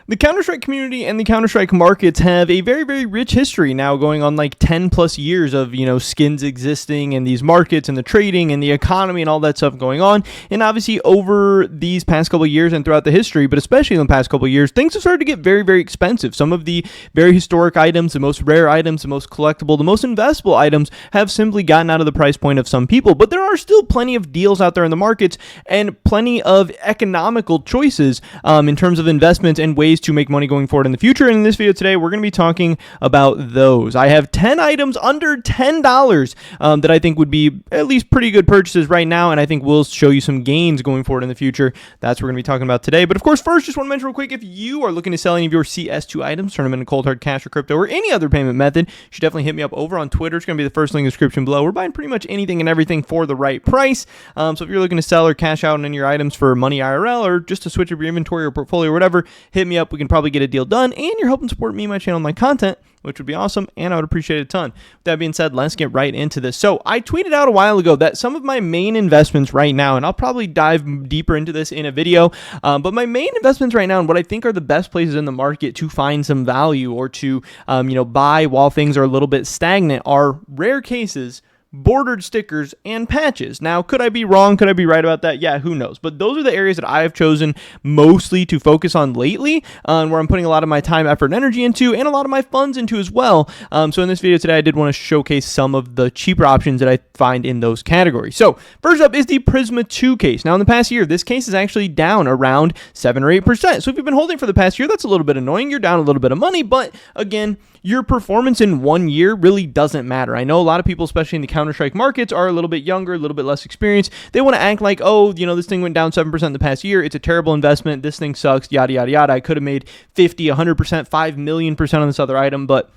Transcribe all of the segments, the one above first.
The Counter-Strike community and the Counter-Strike markets have a very, very rich history now, going on like 10 plus years of, skins existing and these markets and the trading and the economy and all that stuff going on. And obviously over these past couple of years and throughout the history, but especially in the past couple of years, things have started to get very, very expensive. Some of the very historic items, the most rare items, the most collectible, the most investable items have simply gotten out of the price point of some people. But there are still plenty of deals out there in the markets and plenty of economical choices in terms of investments and ways to make money going forward in the future. And in this video today, we're going to be talking about those. I have 10 items under $10 that I think would be at least pretty good purchases right now, and I think will show you some gains going forward in the future. That's what we're going to be talking about today. But of course, first, just want to mention real quick, if you are looking to sell any of your CS2 items, turn them into cold hard cash or crypto or any other payment method, you should definitely hit me up over on Twitter. It's going to be the first link in the description below. We're buying pretty much anything and everything for the right price. So if you're looking to sell or cash out on any of your items for money IRL or just to switch up your inventory or portfolio or whatever, hit me up. We can probably get a deal done, and you're helping support me, my channel, my content, which would be awesome, and I would appreciate it a ton. With that being said, let's get right into this. So I tweeted out a while ago that some of my main investments right now, and I'll probably dive deeper into this in a video, but my main investments right now and what I think are the best places in the market to find some value or to buy while things are a little bit stagnant are rare cases, bordered stickers, and patches. Now, could I be wrong? Could I be right about that? Yeah, who knows? But those are the areas that I have chosen mostly to focus on lately, where I'm putting a lot of my time, effort, and energy into, and a lot of my funds into as well. So in this video today, I did want to showcase some of the cheaper options that I find in those categories. So first up is the Prisma 2 case. Now, in the past year, this case is actually down around 7 or 8%. So if you've been holding for the past year, that's a little bit annoying. You're down a little bit of money, but again, your performance in 1 year really doesn't matter. I know a lot of people, especially in the Counter-Strike markets, are a little bit younger, a little bit less experienced. They want to act like, oh, this thing went down 7% in the past year. It's a terrible investment. This thing sucks, yada, yada, yada. I could have made 50, 100%, 5 million% on this other item, but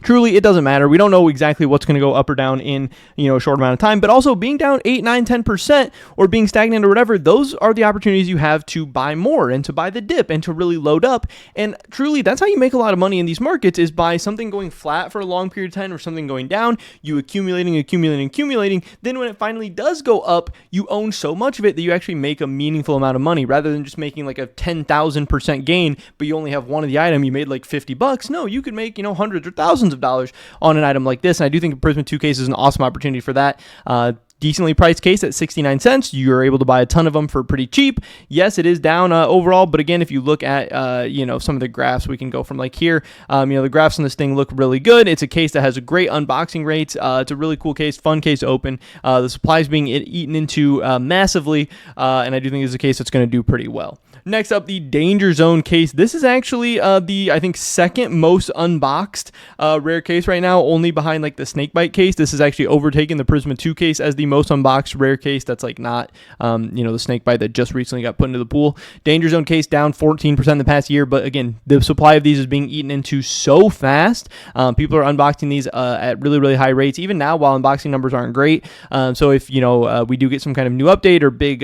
truly, it doesn't matter. We don't know exactly what's going to go up or down in a short amount of time, but also being down 8, 9, 10% or being stagnant or whatever, those are the opportunities you have to buy more and to buy the dip and to really load up. And truly, that's how you make a lot of money in these markets, is by something going flat for a long period of time or something going down, you accumulating. Then when it finally does go up, you own so much of it that you actually make a meaningful amount of money rather than just making like a 10,000% gain, but you only have one of the item, you made like $50. No, you could make, hundreds or thousands of dollars on an item like this, and I do think the Prisma 2 case is an awesome opportunity for that. Decently priced case at 69 cents. You're able to buy a ton of them for pretty cheap. Yes, it is down overall, but again, if you look at some of the graphs, we can go from like here. The graphs on this thing look really good. It's a case that has a great unboxing rates. It's a really cool case, fun case to open. The supply is being eaten into massively, and I do think it's a case that's going to do pretty well. Next up, the Danger Zone case. This is actually I think second most unboxed rare case right now, only behind like the Snakebite case. This is actually overtaking the Prisma 2 case as the most unboxed rare case. That's like not the Snakebite that just recently got put into the pool. Danger Zone case down 14% in the past year, but again, the supply of these is being eaten into so fast. People are unboxing these at really, really high rates, even now while unboxing numbers aren't great. So if we do get some kind of new update or big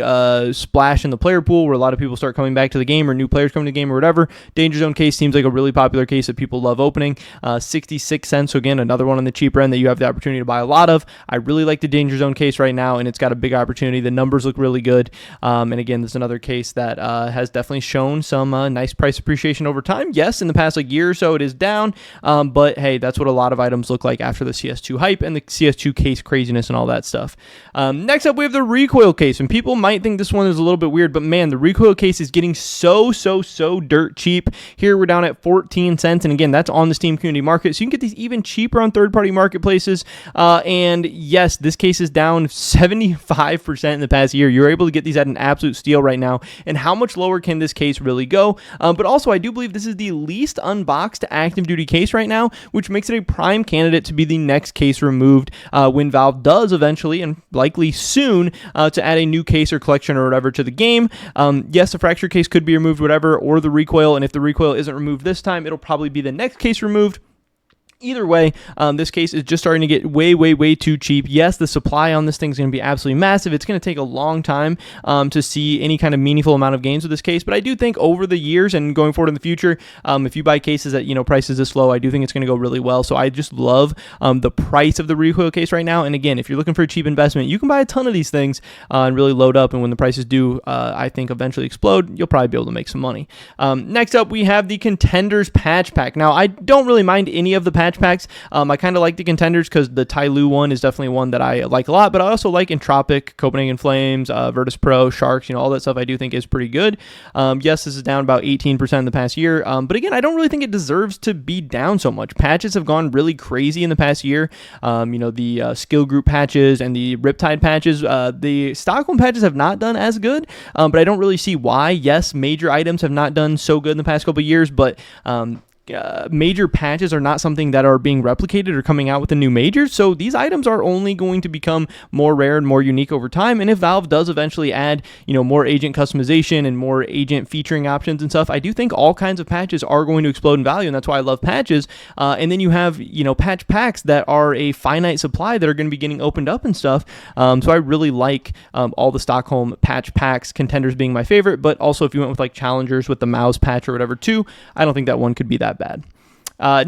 splash in the player pool where a lot of people start coming back to the game or new players coming to the game or whatever, Danger Zone case seems like a really popular case that people love opening. 66 cents. So again, another one on the cheaper end that you have the opportunity to buy a lot of. I really like the Danger Zone case right now, and it's got a big opportunity. The numbers look really good. And again, this is another case that has definitely shown some nice price appreciation over time. Yes, in the past year or so it is down, but hey, that's what a lot of items look like after the CS2 hype and the CS2 case craziness and all that stuff. Next up, we have the Recoil case, and people might think this one is a little bit weird, but man, the Recoil case is getting so dirt cheap. Here we're down at 14 cents, and again, that's on the Steam community market, so you can get these even cheaper on third-party marketplaces. And yes, this case is down 75% in the past year. You're able to get these at an absolute steal right now, and how much lower can this case really go? But also, I do believe this is the least unboxed active duty case right now, which makes it a prime candidate to be the next case removed when Valve does eventually, and likely soon, to add a new case or collection or whatever to the game. Yes, the Fracture case could be removed, whatever, or the Recoil, and if the Recoil isn't removed this time, it'll probably be the next case removed. Either way, this case is just starting to get way too cheap. Yes, the supply on this thing is going to be absolutely massive. It's going to take a long time to see any kind of meaningful amount of gains with this case, but I do think over the years and going forward in the future, if you buy cases at prices this low, I do think it's going to go really well. So I just love the price of the recoil case right now. And again, if you're looking for a cheap investment, you can buy a ton of these things and really load up. And when the prices do, I think eventually explode, you'll probably be able to make some money. Next up, we have the Contenders Patch Pack. Now, I don't really mind any of the patch packs. I kind of like the Contenders because the Tyloo one is definitely one that I like a lot, but I also like Entropic, Copenhagen Flames, Virtus Pro, Sharks, all that stuff I do think is pretty good. Yes, this is down about 18% in the past year, but again, I don't really think it deserves to be down so much. Patches have gone really crazy in the past year. The skill group patches and the Riptide patches, the Stockholm patches have not done as good, but I don't really see why. Yes, major items have not done so good in the past couple of years, but major patches are not something that are being replicated or coming out with the new majors, so these items are only going to become more rare and more unique over time. And if Valve does eventually add more agent customization and more agent featuring options and stuff, I do think all kinds of patches are going to explode in value, and that's why I love patches. And then you have patch packs that are a finite supply that are going to be getting opened up and stuff, so I really like all the Stockholm patch packs, Contenders being my favorite, but also if you went with like challengers with the mouse patch or whatever too, I don't think that one could be that bad.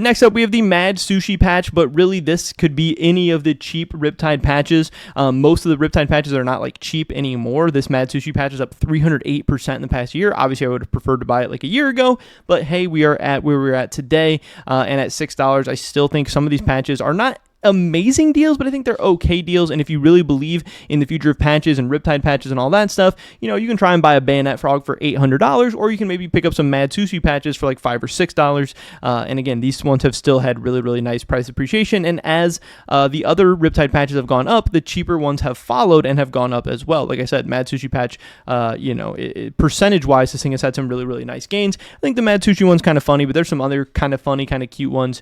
Next up, we have the Mad Sushi Patch, but really this could be any of the cheap Riptide patches. Most of the Riptide patches are not like cheap anymore. This Mad Sushi Patch is up 308% in the past year. Obviously, I would have preferred to buy it like a year ago, but hey, we are at where we're at today, and at $6, I still think some of these patches are not amazing deals, but I think they're okay deals. And if you really believe in the future of patches and Riptide patches and all that stuff, you can try and buy a Bayonet Frog for $800, or you can maybe pick up some Mad Sushi patches for like $5 or $6. And again, these ones have still had really nice price appreciation. And as the other Riptide patches have gone up, the cheaper ones have followed and have gone up as well. Like I said, Mad Sushi Patch, percentage-wise, this thing has had some really nice gains. I think the Mad Sushi one's kind of funny, but there's some other kind of funny, kind of cute ones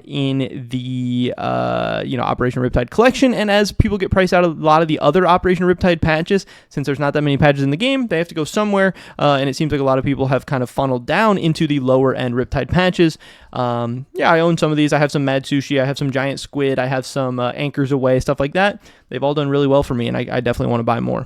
in the Operation Riptide collection. And as people get priced out of a lot of the other Operation Riptide patches, since there's not that many patches in the game, they have to go somewhere, and it seems like a lot of people have kind of funneled down into the lower end Riptide patches. I own some of these. I have some Mad Sushi, I have some Giant Squid, I have some Anchors Away, stuff like that. They've all done really well for me, and I definitely want to buy more.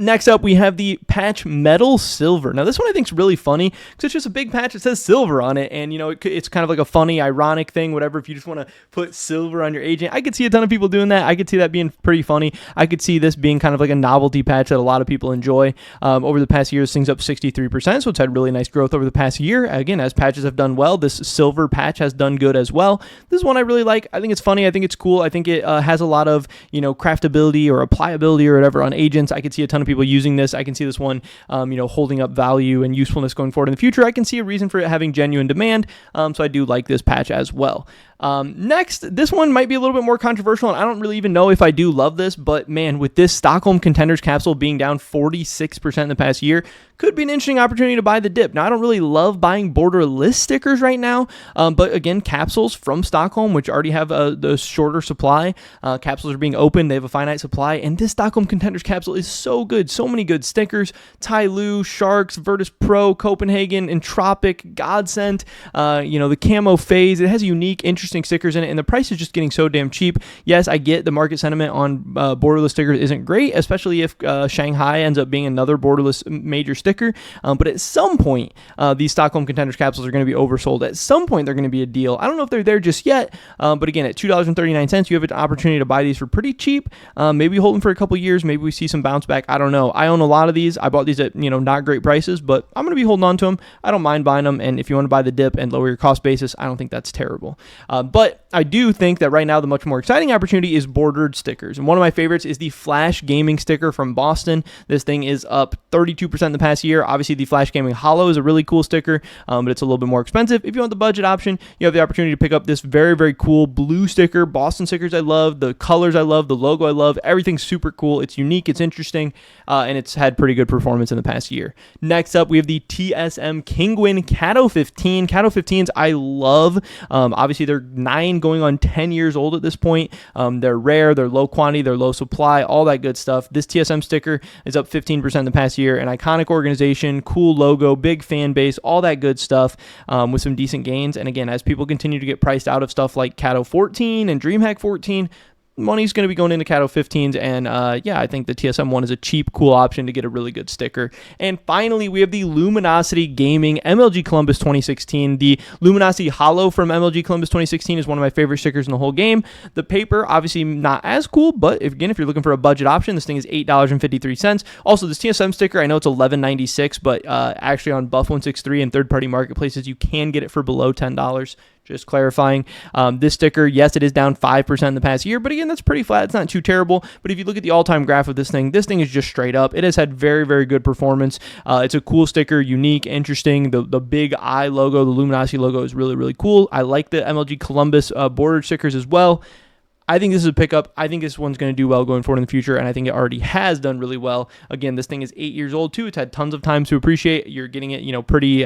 Next up, we have the Patch Metal Silver. Now, this one I think is really funny because it's just a big patch that says silver on it, and it's kind of like a funny, ironic thing, whatever. If you just want to put silver on your agent, I could see a ton of people doing that. I could see that being pretty funny. I could see this being kind of like a novelty patch that a lot of people enjoy. Over the past year, this thing's up 63%, so it's had really nice growth over the past year. Again, as patches have done well, this silver patch has done good as well. This is one I really like. I think it's funny. I think it's cool. I think it has a lot of craftability or applicability or whatever on agents. I could see a ton of people using this. I can see this one, holding up value and usefulness going forward in the future. I can see a reason for it having genuine demand, so I do like this patch as well. Next, this one might be a little bit more controversial, and I don't really even know if I do love this, but man, with this Stockholm Contenders capsule being down 46% in the past year, could be an interesting opportunity to buy the dip. Now, I don't really love buying borderless stickers right now, but again, capsules from Stockholm, which already have the shorter supply, capsules are being opened, they have a finite supply, and this Stockholm Contenders capsule is so good. So many good stickers: Tyloo, Sharks, Virtus Pro, Copenhagen, Entropic, Godsent, the Camo Phase. It has unique, interesting stickers in it, and the price is just getting so damn cheap. Yes, I get the market sentiment on borderless stickers isn't great, especially if Shanghai ends up being another borderless major sticker. But at some point, these Stockholm Contenders capsules are going to be oversold. At some point, they're going to be a deal. I don't know if they're there just yet, but again, at $2.39, you have an opportunity to buy these for pretty cheap. Maybe hold them for a couple years. Maybe we see some bounce back. I don't know. I own a lot of these. I bought these at not great prices, but I'm going to be holding on to them. I don't mind buying them, and if you want to buy the dip and lower your cost basis, I don't think that's terrible. But I do think that right now the much more exciting opportunity is bordered stickers, and one of my favorites is the Flash Gaming sticker from Boston. This thing is up 32% in the past year. Obviously, the Flash Gaming Hollow is a really cool sticker, but it's a little bit more expensive. If you want the budget option, you have the opportunity to pick up this very cool blue sticker. Boston stickers I love, the colors I love, the logo I love, everything's super cool. It's unique, it's interesting, and it's had pretty good performance in the past year. Next up, we have the TSM Kingwin Cato 15. Cato 15s I love. Obviously, they're 9 going on 10 years old at this point. They're rare, they're low quantity, they're low supply, all that good stuff. This TSM sticker is up 15% in the past year. An iconic organization, cool logo, big fan base, all that good stuff, with some decent gains. And again, as people continue to get priced out of stuff like Cato 14 and DreamHack 14, money's going to be going into Cato 15s, and yeah, I think the TSM 1 is a cheap, cool option to get a really good sticker. And finally, we have the Luminosity Gaming MLG Columbus 2016. The Luminosity Hollow from MLG Columbus 2016 is one of my favorite stickers in the whole game. The paper, obviously not as cool, but if you're looking for a budget option, this thing is $8.53. Also, this TSM sticker, I know it's $11.96, but actually on Buff163 and third-party marketplaces, you can get it for below $10. Just clarifying. This sticker, yes, it is down 5% in the past year, but again, that's pretty flat. It's not too terrible. But if you look at the all-time graph of this thing is just straight up. It has had very, very good performance. It's a cool sticker, unique, interesting. The big eye logo, the Luminosity logo is really, really cool. I like the MLG Columbus border stickers as well. I think this is a pickup. I think this one's going to do well going forward in the future, and I think it already has done really well. Again, this thing is 8 years old too. It's had tons of time to appreciate. You're getting it,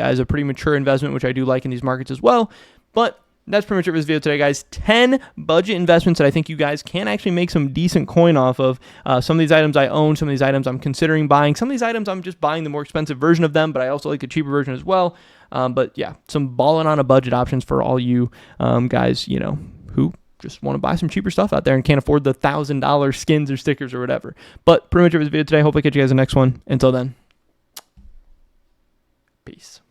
as a pretty mature investment, which I do like in these markets as well. But that's pretty much it for this video today, guys. 10 budget investments that I think you guys can actually make some decent coin off of. Some of these items I own, some of these items I'm considering buying. Some of these items I'm just buying the more expensive version of them, but I also like the cheaper version as well. But yeah, some balling on a budget options for all you guys, who just want to buy some cheaper stuff out there and can't afford the $1,000 skins or stickers or whatever. But pretty much it for this video today. Hope I catch you guys in the next one. Until then, peace.